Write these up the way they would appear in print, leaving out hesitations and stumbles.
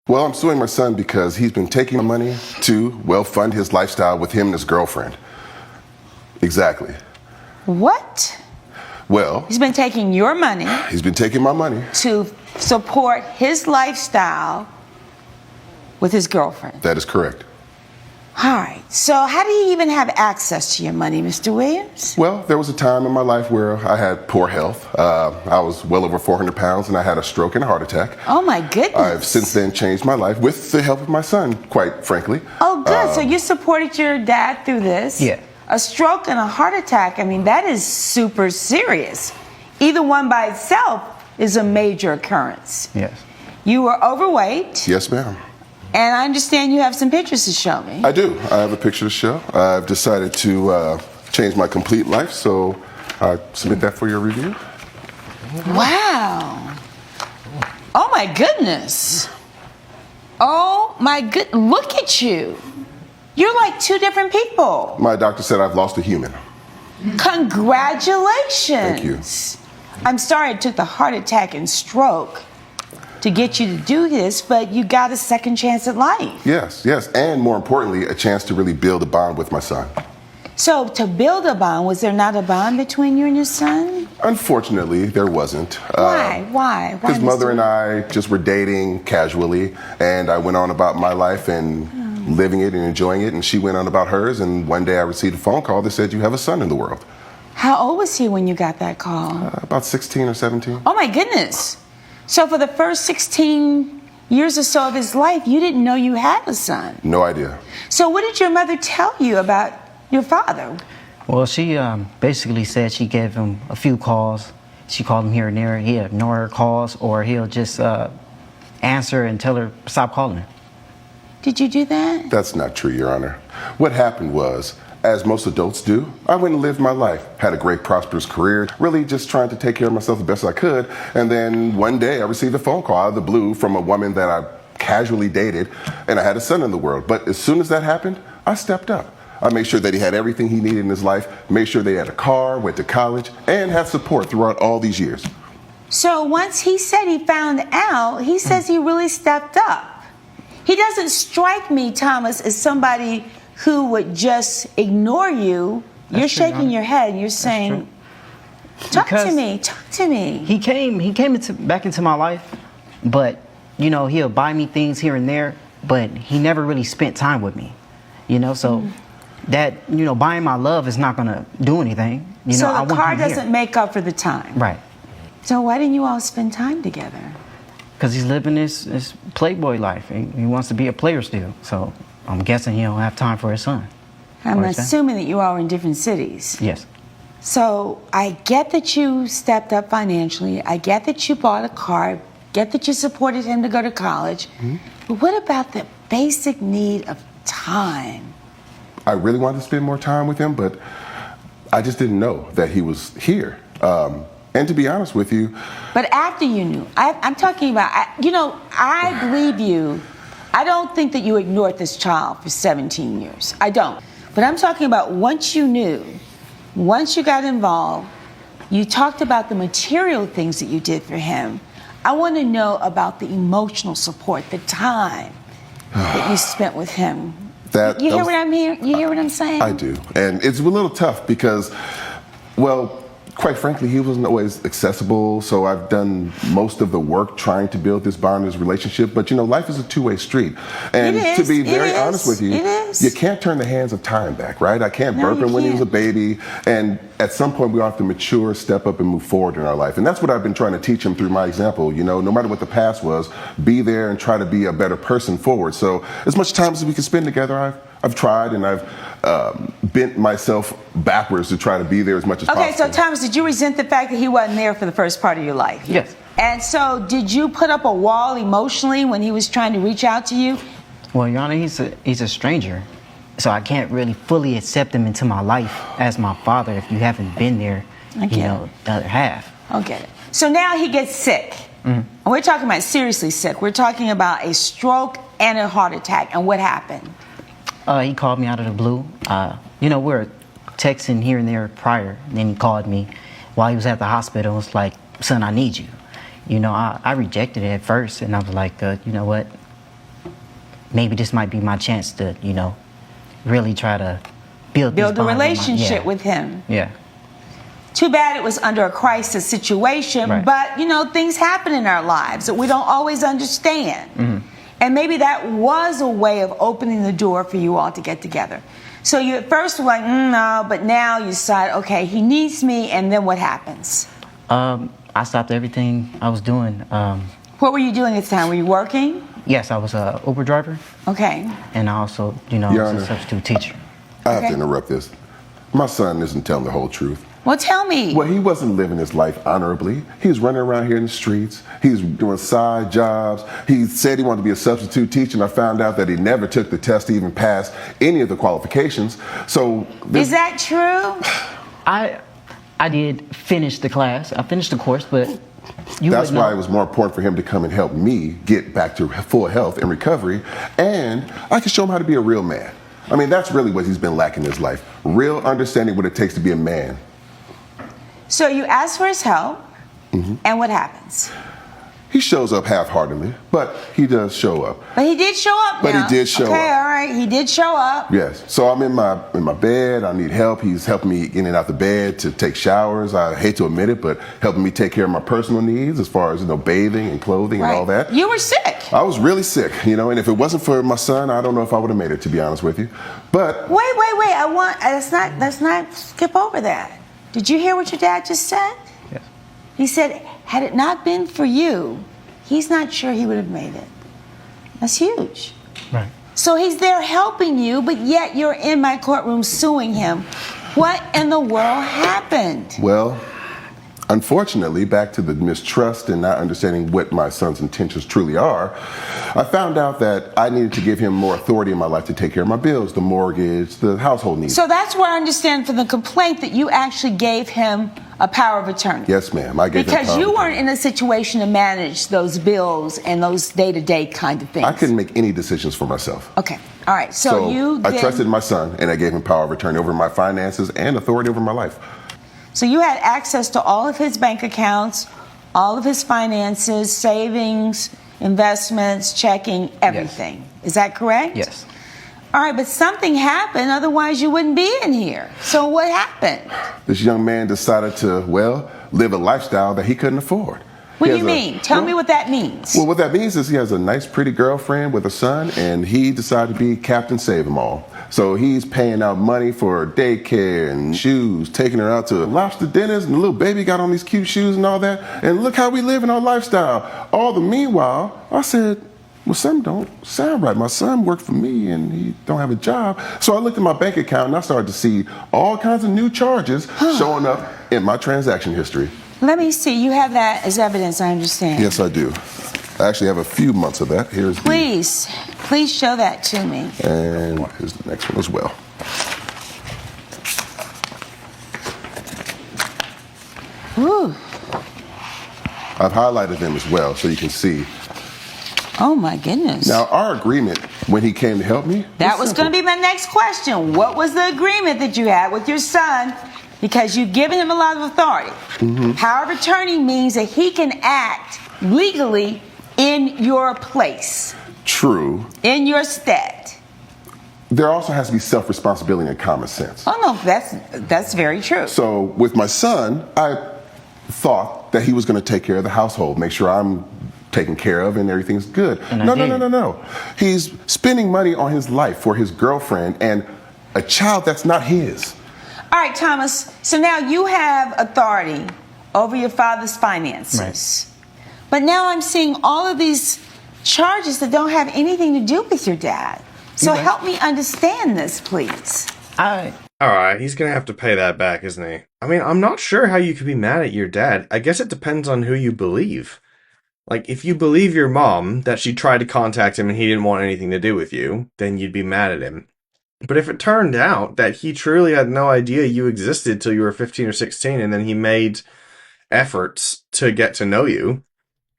Well, I'm suing my son because he's been taking my money to, well, fund his lifestyle with him and his girlfriend. Exactly. What? Well, He's been taking your money he's been taking my money. to support his lifestyle with his girlfriend. That is correct. All right. So how do you even have access to your money, Mr. Williams? Well, there was a time in my life where I had poor health. I was well over 400 pounds and I had a stroke and a heart attack. Oh, my goodness. I've since then changed my life with the help of my son, quite frankly. Oh, good. So you supported your dad through this? Yeah. A stroke and a heart attack, I mean, that is super serious. Either one by itself is a major occurrence. Yes. You were overweight. Yes, ma'am. And I understand you have some pictures to show me. I do. I have a picture to show. I've decided to change my complete life, so I submit that for your review. Wow. Oh, my goodness. Oh, my good. Look at you. You're like two different people. My doctor said I've lost a human. Congratulations. Thank you. I'm sorry it took the heart attack and stroke to get you to do this, but you got a second chance at life. Yes, yes, and more importantly, a chance to really build a bond with my son. So to build a bond, was there not a bond between you and your son? Unfortunately, there wasn't. Why? Why? His mother and I just were dating casually, and I went on about my life and living it and enjoying it, and she went on about hers, and one day I received a phone call that said, "You have a son in the world." How old was he when you got that call? About 16 or 17. Oh my goodness. So for the first 16 years or so of his life, you didn't know you had a son. No idea. So what did your mother tell you about your father? Well, she basically said she gave him a few calls. She called him here and there. He'll ignore her calls, or he'll just answer and tell her stop calling him. Did you do that? That's not true, Your Honor. What happened was, as most adults do, I went and lived my life, had a great prosperous career, really just trying to take care of myself the best I could. And then one day I received a phone call out of the blue from a woman that I casually dated, and I had a son in the world. But as soon as that happened, I stepped up. I made sure that he had everything he needed in his life, made sure they had a car, went to college, and had support throughout all these years. So once he said he found out, he says he really stepped up. He doesn't strike me, Thomas, as somebody who would just ignore you. That's You're true, shaking your head and you're saying, talk to me. He came back into my life, but you know, he'll buy me things here and there, but he never really spent time with me. You know, so that, you know, buying my love is not gonna do anything. You know, So the car doesn't make up for the time. Right. So why didn't you all spend time together? Because he's living his playboy life. He wants to be a player still. So I'm guessing he don't have time for his son. I'm Or his assuming that you all are in different cities. Yes. So I get that you stepped up financially. I get that you bought a car. Get that you supported him to go to college. But what about the basic need of time? I really wanted to spend more time with him, but I just didn't know that he was here. And to be honest with you, But after you knew, I'm talking about, I believe you. I don't think that you ignored this child for 17 years. I don't. But I'm talking about once you knew, once you got involved, you talked about the material things that you did for him. I want to know about the emotional support, the time that you spent with him. You hear what I'm hearing? You hear what I'm saying? I do. And it's a little tough because, well, quite frankly, he wasn't always accessible, so I've done most of the work trying to build this bond, this relationship. But, you know, life is a two-way street. And to be very honest with you, you can't turn the hands of time back, right? I can't burp him when he was a baby. And at some point, we have to mature, step up, and move forward in our life. And that's what I've been trying to teach him through my example. You know, no matter what the past was, be there and try to be a better person forward. So as much time as we can spend together, I've tried, and I've bent myself backwards to try to be there as much as possible. Okay, so Thomas, did you resent the fact that he wasn't there for the first part of your life? Yes. And so did you put up a wall emotionally when he was trying to reach out to you? Well, Your Honor, he's a stranger, so I can't really fully accept him into my life as my father if you haven't been there, you know, the other half. I get it. So now he gets sick. And we're talking about seriously sick. We're talking about a stroke and a heart attack. And what happened? He called me out of the blue. You know, we were texting here and there prior, and then he called me while he was at the hospital. It was like, son, I need you. You know, I rejected it at first, and I was like, you know what? maybe this might be my chance to, you know, really try to build a this bond relationship yeah. with him. Yeah. Too bad it was under a crisis situation, Right. but, you know, things happen in our lives that we don't always understand. Mm-hmm. And maybe that was a way of opening the door for you all to get together. So you at first were like, no, but now you decide, okay, he needs me, and then what happens? I stopped everything I was doing. What were you doing at the time? Were you working? Yes, I was a Uber driver, Okay. and I also, you know, Your was Honor. a substitute teacher. I have Okay. to interrupt this. My son isn't telling the whole truth. Well, tell me. Well, he wasn't living his life honorably. He was running around here in the streets. He was doing side jobs. He said he wanted to be a substitute teacher, and I found out that he never took the test to even pass any of the qualifications. So Is that true? I did finish the class. I finished the course, but you that's wouldn't why know. it was more important for him to come and help me get back to full health and recovery, and I could show him how to be a real man. I mean, that's really what he's been lacking in his life. Real understanding what it takes to be a man. So you ask for his help, Mm-hmm. and what happens? He shows up half-heartedly, but he does show up. But he did show up But he now. did show okay, up. all right, he did show up. Yes. So I'm in my bed. I need help. He's helping me in and out the bed to take showers. I hate to admit it, but helping me take care of my personal needs as far as, you know, bathing and clothing and all that. You were sick. I was really sick, you know, and if it wasn't for my son, I don't know if I would have made it, to be honest with you. But Wait. Let's not skip over that. Did you hear what your dad just said? Yes. He said, had it not been for you, he's not sure he would have made it. That's huge. Right. So he's there helping you, but yet you're in my courtroom suing him. What in the world happened? well, unfortunately, back to the mistrust and not understanding what my son's intentions truly are, I found out that I needed to give him more authority in my life to take care of my bills, the mortgage, the household needs. So that's where I understand from the complaint that you actually gave him a power of attorney. Yes, ma'am. I gave him Because power you of weren't in a situation to manage those bills and those day-to-day kind of things. I couldn't make any decisions for myself. Okay. All right. So you I then, trusted my son, and I gave him power of attorney over my finances and authority over my life. So you had access to all of his bank accounts, all of his finances, savings, investments, checking, everything. Is that correct? Yes. All right, but something happened, otherwise you wouldn't be in here. So what happened? This young man decided to, well, live a lifestyle that he couldn't afford. What He do you has mean? Tell me what that means. Well, what that means is he has a nice, pretty girlfriend with a son, and he decided to be Captain Save-Em-All. So he's paying out money for daycare and shoes, taking her out to lobster dinners, and the little baby got on these cute shoes and all that. And look how we live in our lifestyle. All the meanwhile, I said, well, something don't sound right. My son worked for me, and he don't have a job. So I looked at my bank account, and I started to see all kinds of new charges showing up in my transaction history. Let me see. You have that as evidence, I understand. Yes, I do. I actually have a few months of that. Here's Please show that to me. and here's the next one as well. Ooh. I've highlighted them as well so you can see. Oh my goodness. Now, our agreement when he came to help me. That was going to be my next question. What was the agreement that you had with your son? Because you've given him a lot of authority. Mm-hmm. Power of attorney means that he can act legally in your place, True. in your stead. There also has to be self-responsibility and common sense. Oh no, that's very true. So with my son, I thought that he was going to take care of the household, make sure I'm taken care of and everything's good. And No. He's spending money on his life for his girlfriend and a child that's not his. All right, Thomas. So now you have authority over your father's finances. But now I'm seeing all of these charges that don't have anything to do with your dad. So Okay. help me understand this, please. Alright, he's gonna have to pay that back, isn't he? I mean, I'm not sure how you could be mad at your dad. I guess it depends on who you believe. Like, if you believe your mom, that she tried to contact him and he didn't want anything to do with you, then you'd be mad at him. But if it turned out that he truly had no idea you existed till you were 15 or 16, and then he made efforts to get to know you,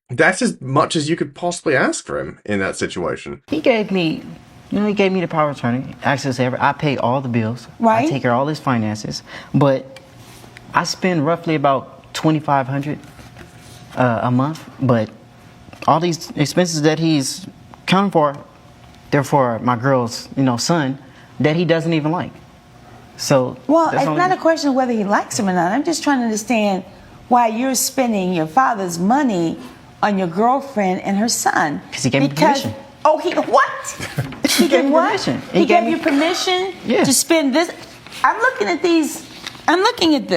that's as much as you could possibly ask for him in that situation. He gave me the power of attorney, access to I pay all the bills. Right. I take care of all his finances. But I spend roughly about $2,500 a month. But all these expenses that he's counting for, therefore my girl's, son that he doesn't even like. So Well, that's it's only- not a question of whether he likes him or not. I'm just trying to understand why you're spending your father's money on your girlfriend and her son. 'Cause he gave me permission. Oh, he what? He gave me what? permission. He gave you permission Yeah. to spend this. I'm looking at these. I'm looking at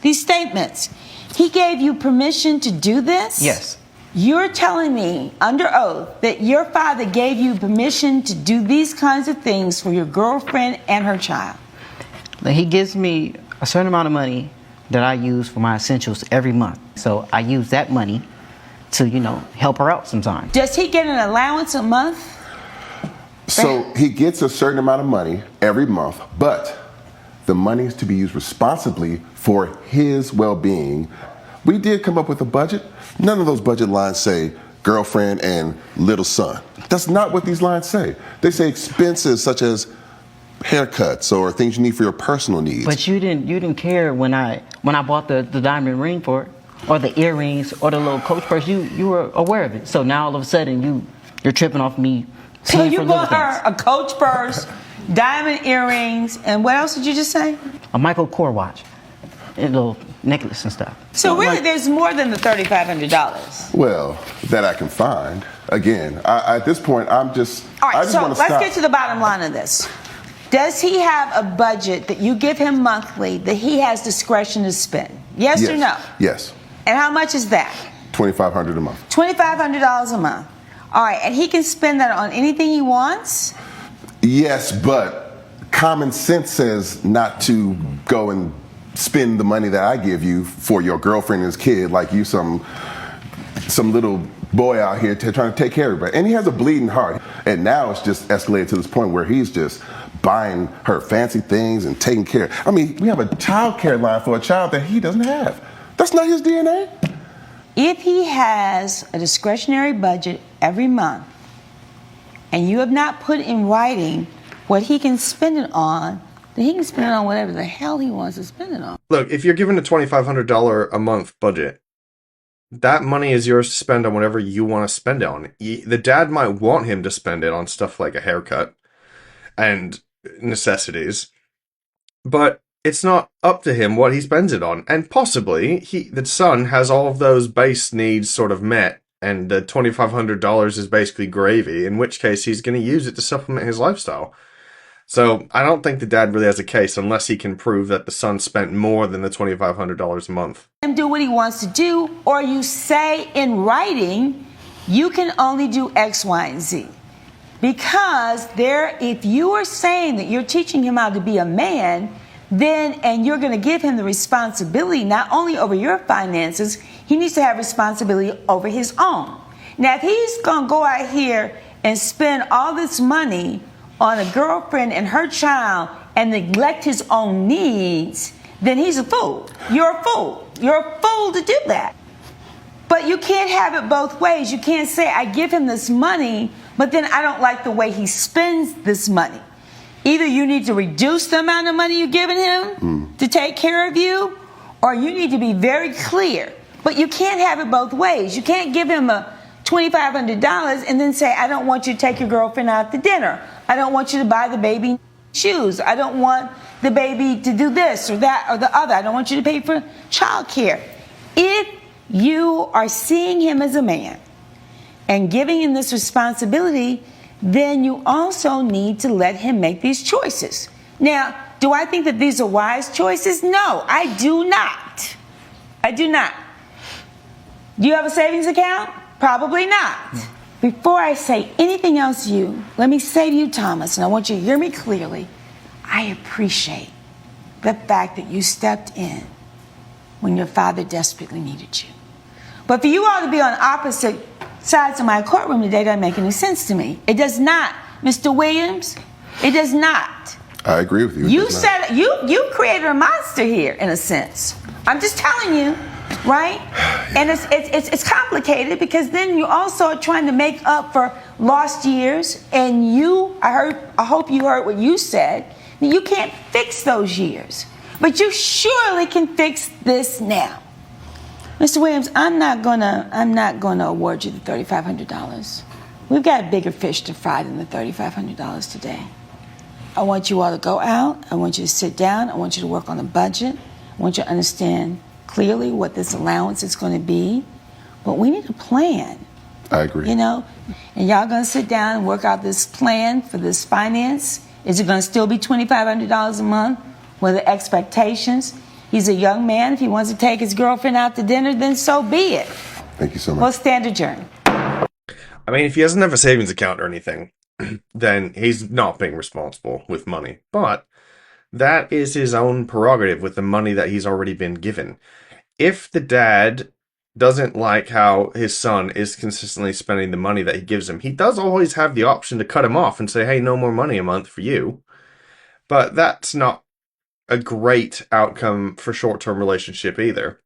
these statements. He gave you permission to do this? Yes. You're telling me under oath that your father gave you permission to do these kinds of things for your girlfriend and her child? He gives me a certain amount of money that I use for my essentials every month. So I use that money to, help her out sometimes. Does he get an allowance a month? So he gets a certain amount of money every month, but the money is to be used responsibly for his well-being. We did come up with a budget. None of those budget lines say girlfriend and little son. That's not what these lines say. They say expenses such as haircuts or things you need for your personal needs. But you didn't care when I bought the diamond ring for it, or the earrings, or the little Coach purse. You were aware of it. So now all of a sudden you're tripping off me. So paying you for little bought her things. a Coach purse, diamond earrings, and what else did you just say? A Michael Kors watch, and a little necklace and stuff. So really, there's more than the $3,500. Well, that I can find. Again, at this point, All I right, just so want to let's stop. get to the bottom line of this. Does he have a budget that you give him monthly that he has discretion to spend? Yes, or no? Yes. And how much is that? $2,500 a month. $2,500 a month. All right, and he can spend that on anything he wants? Yes, but common sense says not to go and spend the money that I give you for your girlfriend and his kid like you some little boy out here trying to take care of everybody. And he has a bleeding heart. And now it's just escalated to this point where he's just buying her fancy things and taking care. I mean, we have a child care line for a child that he doesn't have. That's not his DNA. If he has a discretionary budget every month and you have not put in writing what he can spend it on, then he can spend it on whatever the hell he wants to spend it on. Look, if you're given a $2,500 a month budget, that money is yours to spend on whatever you want to spend it on. The dad might want him to spend it on stuff like a haircut and necessities, but it's not up to him what he spends it on. And possibly the son has all of those base needs sort of met, and the $2,500 is basically gravy, in which case he's going to use it to supplement his lifestyle. So I don't think the dad really has a case unless he can prove that the son spent more than the $2,500 a month. Him do what he wants to do, or you say in writing, you can only do X, Y, and Z. Because if you are saying that you're teaching him how to be a man, and you're going to give him the responsibility not only over your finances, he needs to have responsibility over his own. Now, if he's going to go out here and spend all this money on a girlfriend and her child and neglect his own needs, then he's a fool. You're a fool. You're a fool to do that. But you can't have it both ways. You can't say, I give him this money, but then I don't like the way he spends this money. Either you need to reduce the amount of money you're giving him to take care of you, or you need to be very clear. But you can't have it both ways. You can't give him a $2,500 and then say, I don't want you to take your girlfriend out to dinner. I don't want you to buy the baby shoes. I don't want the baby to do this or that or the other. I don't want you to pay for child care. If you are seeing him as a man and giving him this responsibility, then you also need to let him make these choices. Now, do I think that these are wise choices? No, I do not. I do not. Do you have a savings account? Probably not. Before I say anything else to you, let me say to you, Thomas, and I want you to hear me clearly, I appreciate the fact that you stepped in when your father desperately needed you. But for you all to be on opposite sides of my courtroom today doesn't make any sense to me. It does not, Mr. Williams. It does not. I agree with you. You said you created a monster here in a sense. I'm just telling you, right? And it's complicated because then you also are trying to make up for lost years. And I hope you heard what you said. You can't fix those years, but you surely can fix this now. Mr. Williams, I'm not gonna award you the $3,500. we've got bigger fish to fry than the $3,500 today. I want you all to go out. I want you to sit down. I want you to work on a budget. I want you to understand clearly what this allowance is going to be. But we need a plan. I agree. You know, and y'all going to sit down and work out this plan for this finance. Is it going to still be $2,500 a month? What are the expectations? He's a young man. If he wants to take his girlfriend out to dinner, then so be it. Thank you so much. We'll stand adjourned. I mean, if he doesn't have a savings account or anything, then he's not being responsible with money. But that is his own prerogative with the money that he's already been given. If the dad doesn't like how his son is consistently spending the money that he gives him, he does always have the option to cut him off and say, hey, no more money a month for you. But that's not a great outcome for short-term relationship either.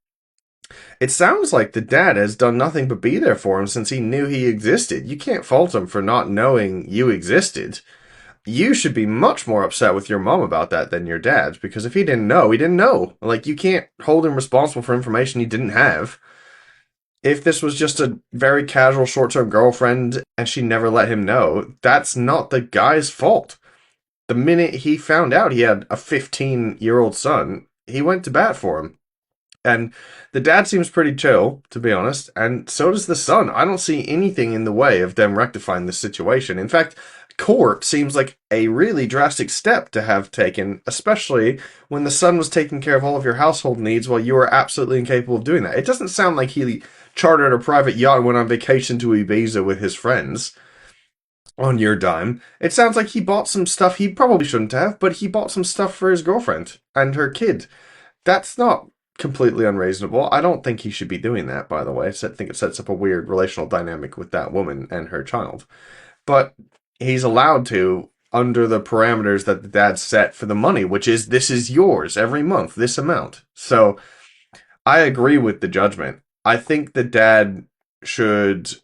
It sounds like the dad has done nothing but be there for him since he knew he existed. You can't fault him for not knowing you existed. You should be much more upset with your mom about that than your dad, because if he didn't know, he didn't know. Like, you can't hold him responsible for information he didn't have. If this was just a very casual short-term girlfriend and she never let him know, that's not the guy's fault. The minute he found out he had a 15-year-old son, he went to bat for him. And the dad seems pretty chill, to be honest, and so does the son. I don't see anything in the way of them rectifying this situation. In fact, court seems like a really drastic step to have taken, especially when the son was taking care of all of your household needs while you were absolutely incapable of doing that. It doesn't sound like he chartered a private yacht and went on vacation to Ibiza with his friends on your dime. It sounds like he bought some stuff he probably shouldn't have, but he bought some stuff for his girlfriend and her kid. That's not completely unreasonable. I don't think he should be doing that, by the way. I think it sets up a weird relational dynamic with that woman and her child. But he's allowed to, under the parameters that the dad set for the money, which is, this is yours every month, this amount. So I agree with the judgment. I think the dad should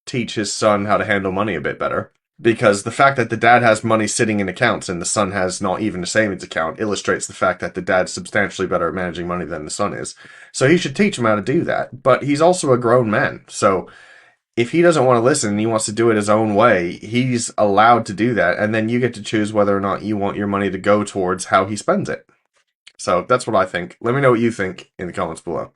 teach his son how to handle money a bit better. Because the fact that the dad has money sitting in accounts and the son has not even a savings account illustrates the fact that the dad's substantially better at managing money than the son is. So he should teach him how to do that. But he's also a grown man. So if he doesn't want to listen and he wants to do it his own way, he's allowed to do that. And then you get to choose whether or not you want your money to go towards how he spends it. So that's what I think. Let me know what you think in the comments below.